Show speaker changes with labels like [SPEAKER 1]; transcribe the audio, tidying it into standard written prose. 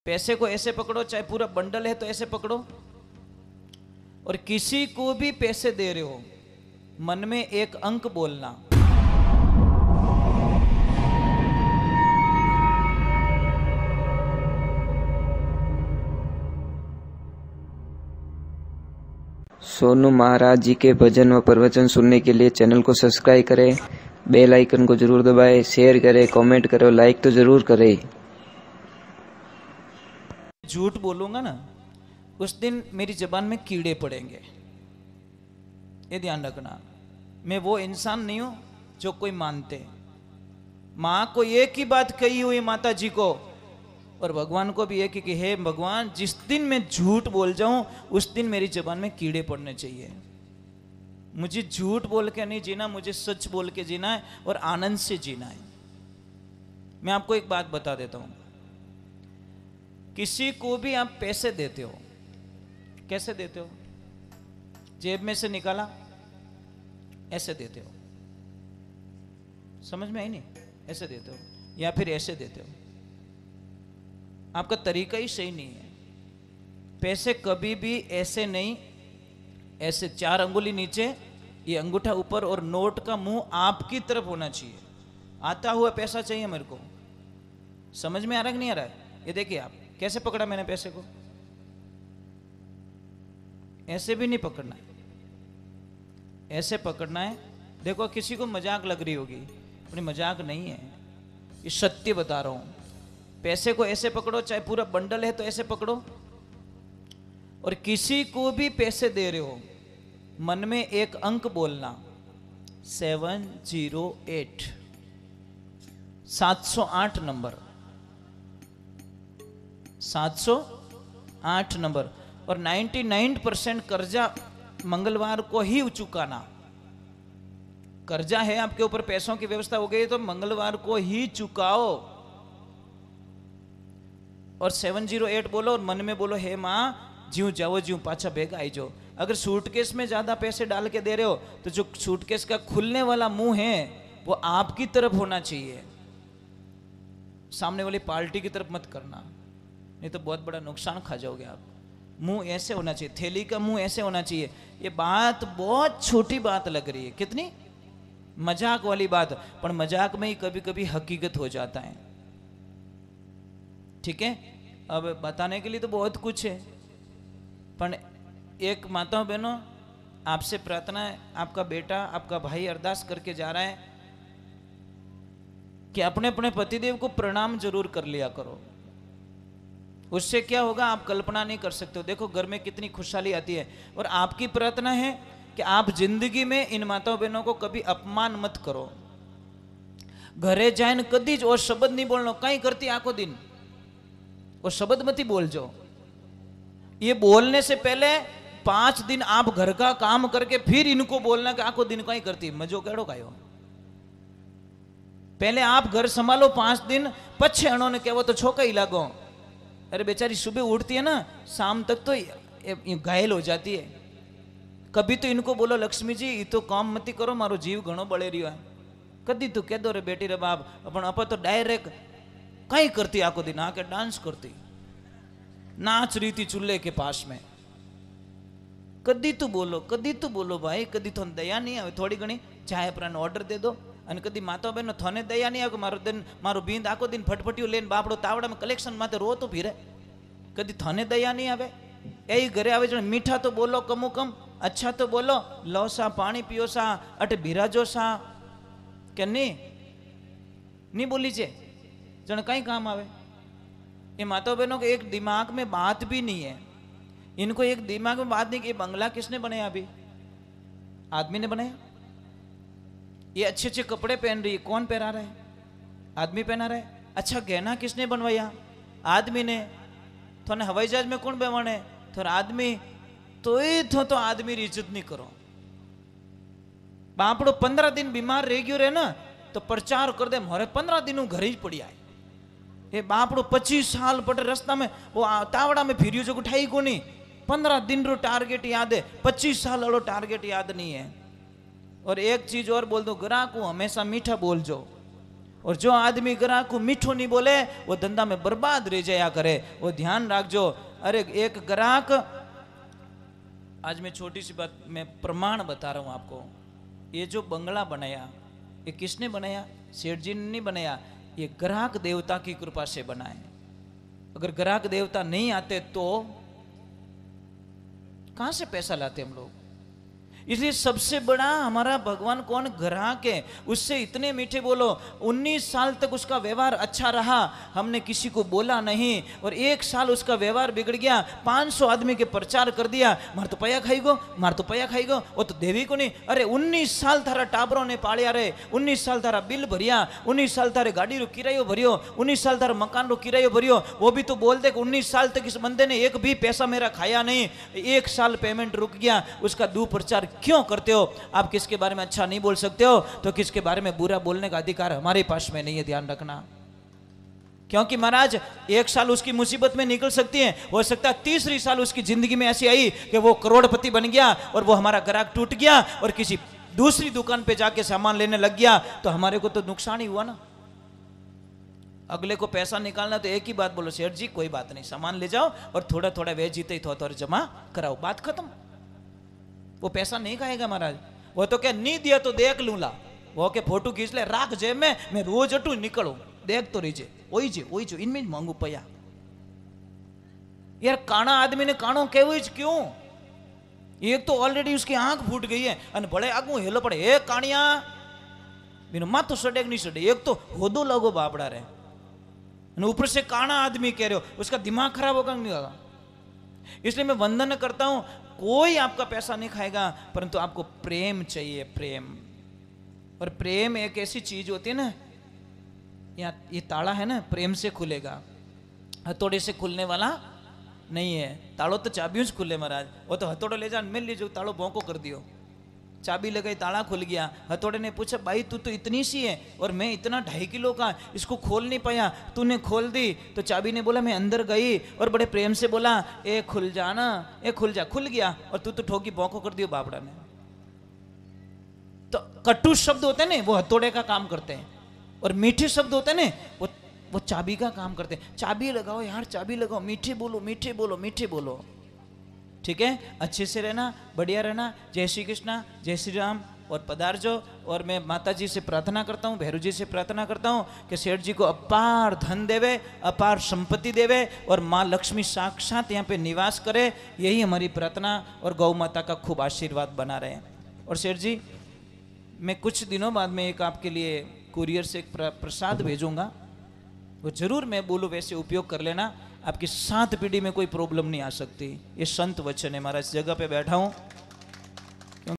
[SPEAKER 1] पैसे को ऐसे पकड़ो, चाहे पूरा बंडल है तो ऐसे पकड़ो, और किसी को भी पैसे दे रहे हो मन में एक अंक बोलना।
[SPEAKER 2] सोनू महाराज जी के भजन व प्रवचन सुनने के लिए चैनल को सब्सक्राइब करें, बेल आइकन को जरूर दबाएं, शेयर करें, कमेंट करें, लाइक तो जरूर करें।
[SPEAKER 1] झूठ बोलूंगा ना उस दिन मेरी जबान में कीड़े पड़ेंगे, ये ध्यान रखना। मैं वो इंसान नहीं हूं जो कोई मानते। माँ को एक ही बात कही हुई माता जी को, और भगवान को भी एक ही कि हे भगवान, जिस दिन मैं झूठ बोल जाऊं उस दिन मेरी जबान में कीड़े पड़ने चाहिए। मुझे झूठ बोल के नहीं जीना, मुझे सच बोल के जीना है और आनंद से जीना है। मैं आपको एक बात बता देता हूं, किसी को भी आप पैसे देते हो, कैसे देते हो? जेब में से निकाला ऐसे देते हो, समझ में आई नहीं? ऐसे देते हो या फिर ऐसे देते हो, आपका तरीका ही सही नहीं है। पैसे कभी भी ऐसे नहीं, ऐसे 4 अंगुली नीचे, ये अंगूठा ऊपर, और नोट का मुंह आपकी तरफ होना चाहिए। आता हुआ पैसा चाहिए मेरे को। समझ में आ रहा है कि नहीं आ रहा है? ये देखिए आप कैसे पकड़ा मैंने पैसे को, ऐसे भी नहीं पकड़ना है, ऐसे पकड़ना है। देखो किसी को मजाक लग रही होगी, अपनी मजाक नहीं है, ये सत्य बता रहा हूं। पैसे को ऐसे पकड़ो, चाहे पूरा बंडल है तो ऐसे पकड़ो, और किसी को भी पैसे दे रहे हो मन में एक अंक बोलना, 708, 708 नंबर, 708 नंबर। और 99% कर्जा मंगलवार को ही चुकाना। कर्जा है आपके ऊपर, पैसों की व्यवस्था हो गई तो मंगलवार को ही चुकाओ। और 708 बोलो और मन में बोलो, हे माँ ज्यों जाओ ज्यों पाछा भेगा आई जो। अगर सूटकेस में ज्यादा पैसे डाल के दे रहे हो तो जो सूटकेस का खुलने वाला मुंह है वो आपकी तरफ होना चाहिए, सामने वाली पार्टी की तरफ मत करना, नहीं तो बहुत बड़ा नुकसान खा जाओगे आप। मुंह ऐसे होना चाहिए, थैली का मुंह ऐसे होना चाहिए। ये बात बहुत छोटी बात लग रही है, कितनी मजाक वाली बात, पर मजाक में ही कभी कभी हकीकत हो जाता है। ठीक है, अब बताने के लिए तो बहुत कुछ है, पर एक माताओं बहनों आपसे प्रार्थना है, आपका बेटा आपका भाई अरदास करके जा रहा है कि अपने अपने पतिदेव को प्रणाम जरूर कर लिया करो। उससे क्या होगा आप कल्पना नहीं कर सकते हो। देखो घर में कितनी खुशहाली आती है। और आपकी प्रार्थना है कि आप जिंदगी में इन माताओं बहनों को कभी अपमान मत करो। घरे जाए कदी और शब्द नहीं बोलना, कहीं करती आखो दिन और शब्द मत ही बोल जो। ये बोलने से पहले 5 दिन आप घर का काम करके फिर इनको बोलना कि आखो दिन कहीं करती मजो केड़ो कायो। पहले आप घर संभालो 5 दिन, पछे अणोने कहो तो छोका ही लागो। अरे बेचारी सुबह उठती है ना, शाम तक तो घायल हो जाती है। कभी तो इनको बोलो लक्ष्मी जी ये तो काम मती करो, मारो जीव घणो बळे रह्यो है। कदी तो कह दो रे बेटी रे बाप, अपन आप तो डायरेक्ट कहीं करती आको दिन आके डांस करती, नाच रही थी चूल्हे के पास में। कदी तो बोलो भाई, कदी तो दया नहीं आवे, थोड़ी घणी चाय अपना ऑर्डर दे दो। અને કદી માતા બહેનો થોને દયા નહીં આવે, મારો બીંદ આખો દિન ફટફટીઓ લઈને બાપડો તાવડામાં કલેક્શન માથે રોતો ફીરે, કદી થોને દયા નહીં આવે। એ ઘરે આવે છે, મીઠા તો બોલો કમુ કમ, अच्छा तो बोलो, लो सा पानी पियो सा, अटे बिराजो सा, क्या नहीं बोली छे जन कई काम आवे। ये माता बहनों के एक दिमाग में बात भी नहीं है, इनको एक दिमाग में बात नहीं कि ये बंगला किसने बनाया? अभी आदमी ने बनाया। ये अच्छे अच्छे कपड़े पहन रही है, कौन पहना रहा है? आदमी पहना रहा है। अच्छा गहना किसने बनवाया? आदमी ने। थोने हवाई जहाज में कौन बेवाने? थोड़ा आदमी। तो आदमी की इज्जत नहीं करो। बापड़ो 15 दिन बीमार रह गयो रे ना तो प्रचार कर दे, मोरे 15 दिन घर ही पड़ी आए। ये बापड़ो 25 साल पटे रास्ता में वो तावड़ा में फिरियो जो उठाई को नहीं, 15 दिन रो टारगेट याद है, 25 साल वालों टारगेट याद नहीं है। और एक चीज और बोल दो, ग्राहक को हमेशा मीठा बोल जो, और जो आदमी ग्राहक को मीठो नहीं बोले वो धंधा में बर्बाद रह जाया करे, वो ध्यान रखजो। अरे एक ग्राहक, आज मैं छोटी सी बात मैं प्रमाण बता रहा हूं आपको। ये जो बंगला बनाया ये किसने बनाया? सेठ जी ने नहीं बनाया, ये ग्राहक देवता की कृपा से बना है। अगर ग्राहक देवता नहीं आते तो कहां से पैसा लाते हम लोग? इसलिए सबसे बड़ा हमारा भगवान कौन? ग्राहक है। उससे इतने मीठे बोलो। 19 साल तक उसका व्यवहार अच्छा रहा, हमने किसी को बोला नहीं, और 1 साल उसका व्यवहार बिगड़ गया, 500 आदमी के प्रचार कर दिया, मार तो पया खाईगो, मार तो पया खाईगो, वो तो देवी को नहीं। अरे 19 साल थारा टाबरों ने पालिया रे, 19 साल थारा बिल भरिया, 19 साल थारे गाड़ी रो किरायो भरियो, 19 साल थारा मकान रो किरायो भरियो, वो भी तो बोल दे कि 19 साल तक इस बंदे ने एक भी पैसा मेरा खाया नहीं, 1 साल पेमेंट रुक गया, उसका दुप्रचार क्यों करते हो? आप किसके बारे में अच्छा नहीं बोल सकते हो तो किसके बारे में बुरा बोलने का अधिकार हमारे पास में नहीं है, ध्यान रखना। क्योंकि महाराज 1 साल उसकी मुसीबत में निकल सकती है, हो सकता है 3री साल उसकी जिंदगी में ऐसी आई कि वो करोड़पति बन गया और वो हमारा ग्राहक टूट गया और किसी दूसरी दुकान पे जाके सामान लेने लग गया, तो हमारे को तो नुकसान ही हुआ ना। अगले को पैसा निकालना तो एक ही बात बोलो, सेठ जी कोई बात नहीं, सामान ले जाओ और थोड़ा थोड़ा वे जीते ही थोड़ा थोड़ा जमा कराओ, बात खत्म। वो पैसा नहीं खाएगा महाराज। वो तो क्या नहीं दिया तो देख लूला, वो के फोटो खींच ले, राख जेब में, मैं रोज अटू निकलू, देख तो रहीजे, वही जो इनमें ज मांगू पया। यार काना आदमी ने कानो केवु ज क्यों? एक तो ऑलरेडी उसकी आंख फूट गई है और बड़े आगू हेलो पड़े, ए कानिया बिनु माथो सड़े नहीं सड़े, एक तो होदो लगो बापड़ा रे, ऊपर से काना आदमी कह रहे हो, उसका दिमाग खराब होगा नहीं होगा। इसलिए मैं वंदन करता हूं, कोई आपका पैसा नहीं खाएगा, परंतु आपको प्रेम चाहिए, प्रेम। और प्रेम एक ऐसी चीज होती है ना, ये ताला है ना, प्रेम से खुलेगा, हथौड़े से खुलने वाला नहीं है। तालो तो चाबियों से खुले महाराज, वो तो हथौड़ो ले जा मिल लीजिए, तालो भोंको कर दियो, चाबी लगाई, ताला खुल गया। हथौड़े ने पूछा भाई तू तो इतनी सी है और मैं इतना 2.5 किलो का, इसको खोल नहीं पाया, तूने खोल दी। तो चाबी ने बोला मैं अंदर गई और बड़े प्रेम से बोला ए खुल जा ना, ए खुल जा, खुल गया, और तू तो ठोकी भौंको कर दियो बापड़ा ने। तो कटु शब्द होते हैं ना वो हथौड़े का काम करते हैं, और मीठे शब्द होते हैं ना वो चाबी का काम करते हैं। चाबी लगाओ यार, चाबी लगाओ, मीठे बोलो, मीठे बोलो, मीठे बोलो, ठीक है? अच्छे से रहना, बढ़िया रहना। जय श्री कृष्णा, जय श्री राम, और पधारजो। और मैं माता जी से प्रार्थना करता हूँ, भैरू जी से प्रार्थना करता हूँ कि सेठ जी को अपार धन देवे, अपार संपत्ति देवे, और माँ लक्ष्मी साक्षात यहाँ पे निवास करे, यही हमारी प्रार्थना, और गौ माता का खूब आशीर्वाद बना रहे। और सेठ जी मैं कुछ दिनों बाद में एक आपके लिए कुरियर से एक प्रसाद भेजूंगा, वो जरूर मैं बोलूँ वैसे उपयोग कर लेना, आपकी 7 पीढ़ी में कोई प्रॉब्लम नहीं आ सकती। ये संत वचन है, महाराज इस जगह पे बैठा हूँ